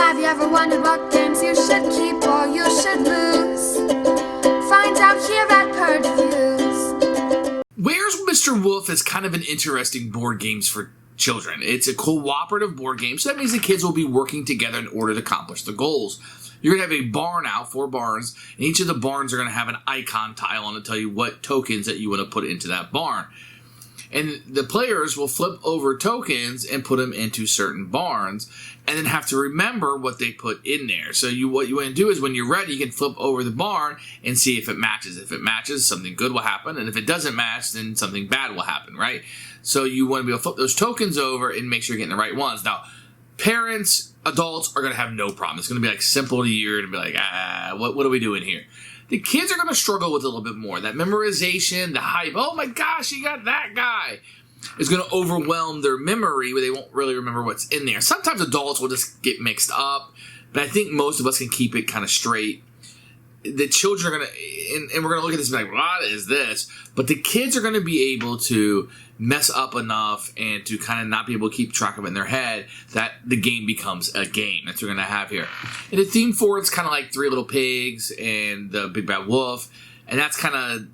Have you ever wondered what games you should keep or you should lose? Find out here at Purge Reviews. Where's Mr. Wolf is kind of an interesting board games for children. It's a cooperative board game, so that means the kids will be working together in order to accomplish the goals. You're going to have a barn out, 4 barns, and each of the barns are going to have an icon tile on to tell you what tokens that you want to put into that barn. And the players will flip over tokens and put them into certain barns, and then have to remember what they put in there. So what you want to do is when you're ready, you can flip over the barn and see if it matches. If it matches, something good will happen, and if it doesn't match, then something bad will happen, right? So you want to be able to flip those tokens over and make sure you're getting the right ones. Now, parents, adults are going to have no problem. It's going to be like simple to you and be like, what are we doing here? The kids are going to struggle with it a little bit more. That memorization, the hype, oh my gosh, you got that guy, is going to overwhelm their memory where they won't really remember what's in there. Sometimes adults will just get mixed up, but I think most of us can keep it kind of straight. The children are going to, and we're going to look at this and be like, what is this? But the kids are going to be able to mess up enough and to kind of not be able to keep track of it in their head that the game becomes a game. That's what we're going to have here. And the theme for it's kind of like 3 Little Pigs and the Big Bad Wolf. And that's kind of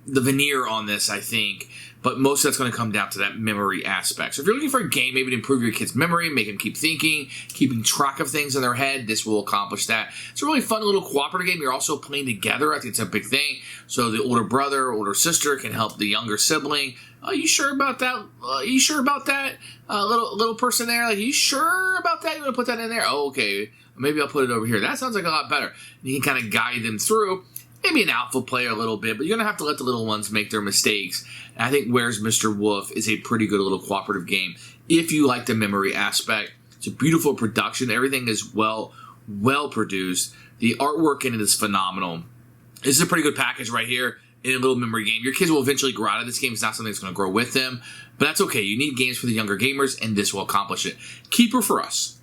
the veneer on this, I think. But most of that's going to come down to that memory aspect. So if you're looking for a game maybe to improve your kid's memory, make them keep thinking, keeping track of things in their head, this will accomplish that. It's a really fun little cooperative game. You're also playing together. I think it's a big thing. So the older brother or older sister can help the younger sibling. Are you sure about that? Are you sure about that? Little person there, like, you sure about that? You want to put that in there? Oh, okay. Maybe I'll put it over here. That sounds like a lot better. And you can kind of guide them through. Maybe an alpha player a little bit, but you're going to have to let the little ones make their mistakes. And I think Where's Mr. Wolf is a pretty good little cooperative game if you like the memory aspect. It's a beautiful production. Everything is well produced. The artwork in it is phenomenal. This is a pretty good package right here in a little memory game. Your kids will eventually grow out of this game. It's not something that's going to grow with them, but that's okay. You need games for the younger gamers, and this will accomplish it. Keeper for us.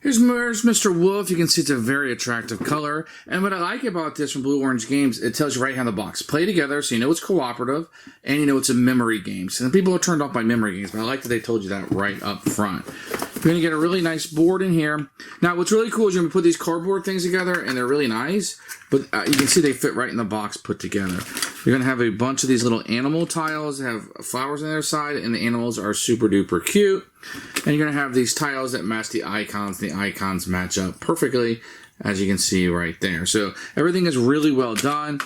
Here's Mr. Wolf. You can see it's a very attractive color. And what I like about this from Blue Orange Games, it tells you right here on the box. Play together, so you know it's cooperative, and you know it's a memory game. So people are turned off by memory games, but I like that they told you that right up front. You're going to get a really nice board in here. Now, what's really cool is you're going to put these cardboard things together, and they're really nice. But you can see they fit right in the box put together. You're going to have a bunch of these little animal tiles that have flowers on their side, and the animals are super duper cute. And you're going to have these tiles that match the icons. The icons match up perfectly, as you can see right there. So everything is really well done.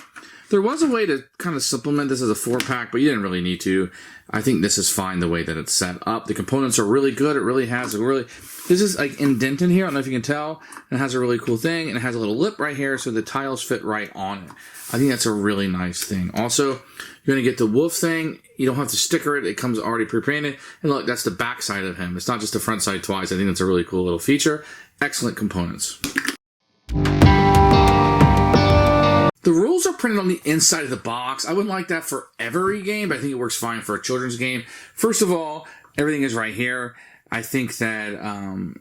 There was a way to kind of supplement this as a 4-pack, but you didn't really need to. I think this is fine the way that it's set up. The components are really good. It really has a really... This is like indented here. I don't know if you can tell. It has a really cool thing, and it has a little lip right here, so the tiles fit right on it. I think that's a really nice thing. Also, you're going to get the wolf thing. You don't have to sticker it. It comes already pre-painted. And look, that's the back side of him. It's not just the front side twice. I think that's a really cool little feature. Excellent components. The rules are printed on the inside of the box. I wouldn't like that for every game, but I think it works fine for a children's game. First of all, everything is right here. I think that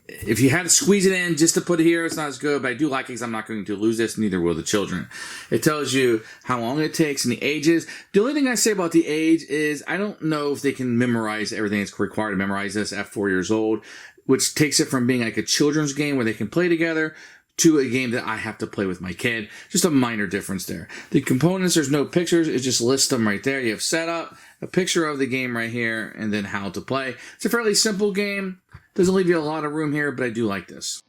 if you had to squeeze it in just to put it here, it's not as good, but I do like it because I'm not going to lose this, neither will the children. It tells you how long it takes and the ages. The only thing I say about the age is I don't know if they can memorize everything that's required to memorize this at 4 years old, which takes it from being like a children's game where they can play together to a game that I have to play with my kid. Just a minor difference there. The components, there's no pictures. It just lists them right there. You have setup, a picture of the game right here, and then how to play. It's a fairly simple game. Doesn't leave you a lot of room here, but I do like this.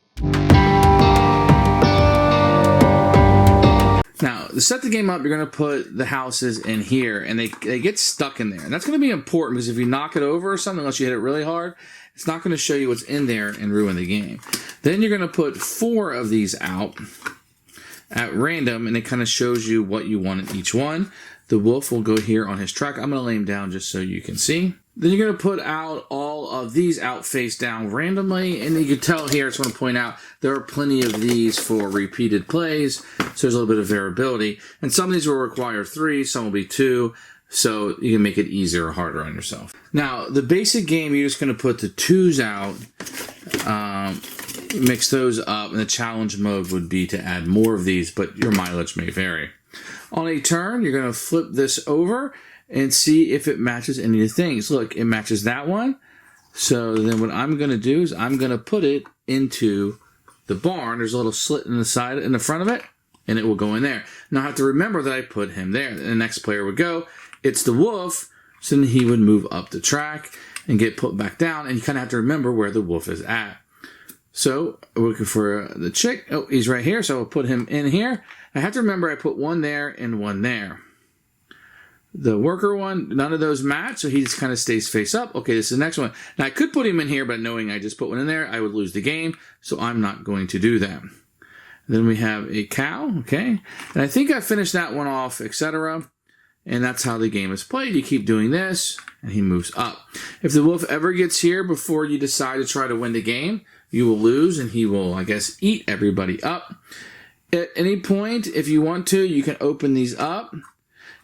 Now, to set the game up, you're going to put the houses in here, and they get stuck in there. And that's going to be important because if you knock it over or something, unless you hit it really hard, it's not going to show you what's in there and ruin the game. Then you're going to put 4 of these out at random, and it kind of shows you what you want in each one. The wolf will go here on his track. I'm going to lay him down just so you can see. Then you're going to put out all of these out face down randomly, and you can tell here, I just want to point out, there are plenty of these for repeated plays, so there's a little bit of variability. And some of these will require 3, some will be 2, so you can make it easier or harder on yourself. Now, the basic game, you're just going to put the 2s out, mix those up, and the challenge mode would be to add more of these, but your mileage may vary. On a turn, you're going to flip this over and see if it matches any of the things. Look, it matches that one. So then what I'm going to do is I'm going to put it into the barn. There's a little slit in the side, in the front of it, and it will go in there. Now I have to remember that I put him there. The next player would go. It's the wolf, so then he would move up the track and get put back down, and you kind of have to remember where the wolf is at. So we're looking for the chick. Oh, he's right here, so I'll put him in here. I have to remember I put one there and one there. The worker one, none of those match, so he just kind of stays face up. Okay, this is the next one. Now, I could put him in here, but knowing I just put one in there, I would lose the game, so I'm not going to do that. Then we have a cow, okay? And I think I finished that one off, etc. And that's how the game is played. You keep doing this, and he moves up. If the wolf ever gets here before you decide to try to win the game, you will lose, and he will, I guess, eat everybody up. At any point, if you want to, you can open these up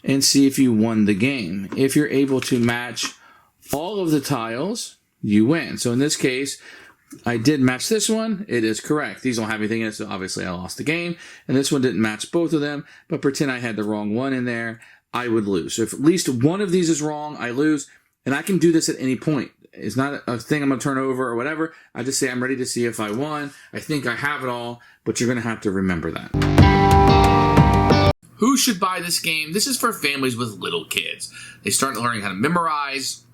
and see if you won the game. If you're able to match all of the tiles, you win. So in this case, I did match this one. It is correct. These don't have anything in it, so obviously I lost the game. And this one didn't match both of them, but pretend I had the wrong one in there, I would lose. So if at least one of these is wrong, I lose. And I can do this at any point. It's not a thing I'm going to turn over or whatever. I just say I'm ready to see if I won. I think I have it all, but you're going to have to remember that. Who should buy this game? This is for families with little kids. They start learning how to memorize.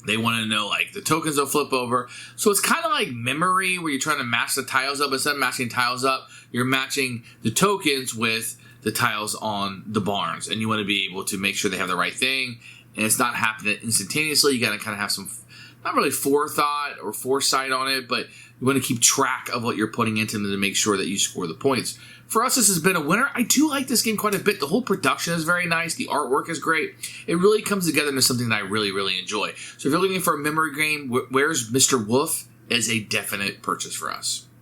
They want to know, like, the tokens they'll flip over. So it's kind of like memory where you're trying to match the tiles up. Instead of matching tiles up, you're matching the tokens with the tiles on the barns. And you want to be able to make sure they have the right thing. And it's not happening instantaneously. You got to kind of have some, not really forethought or foresight on it, but you want to keep track of what you're putting into them to make sure that you score the points. For us, this has been a winner. I do like this game quite a bit. The whole production is very nice. The artwork is great. It really comes together into something that I really, really enjoy. So if you're looking for a memory game, Where's Mr. Wolf is a definite purchase for us.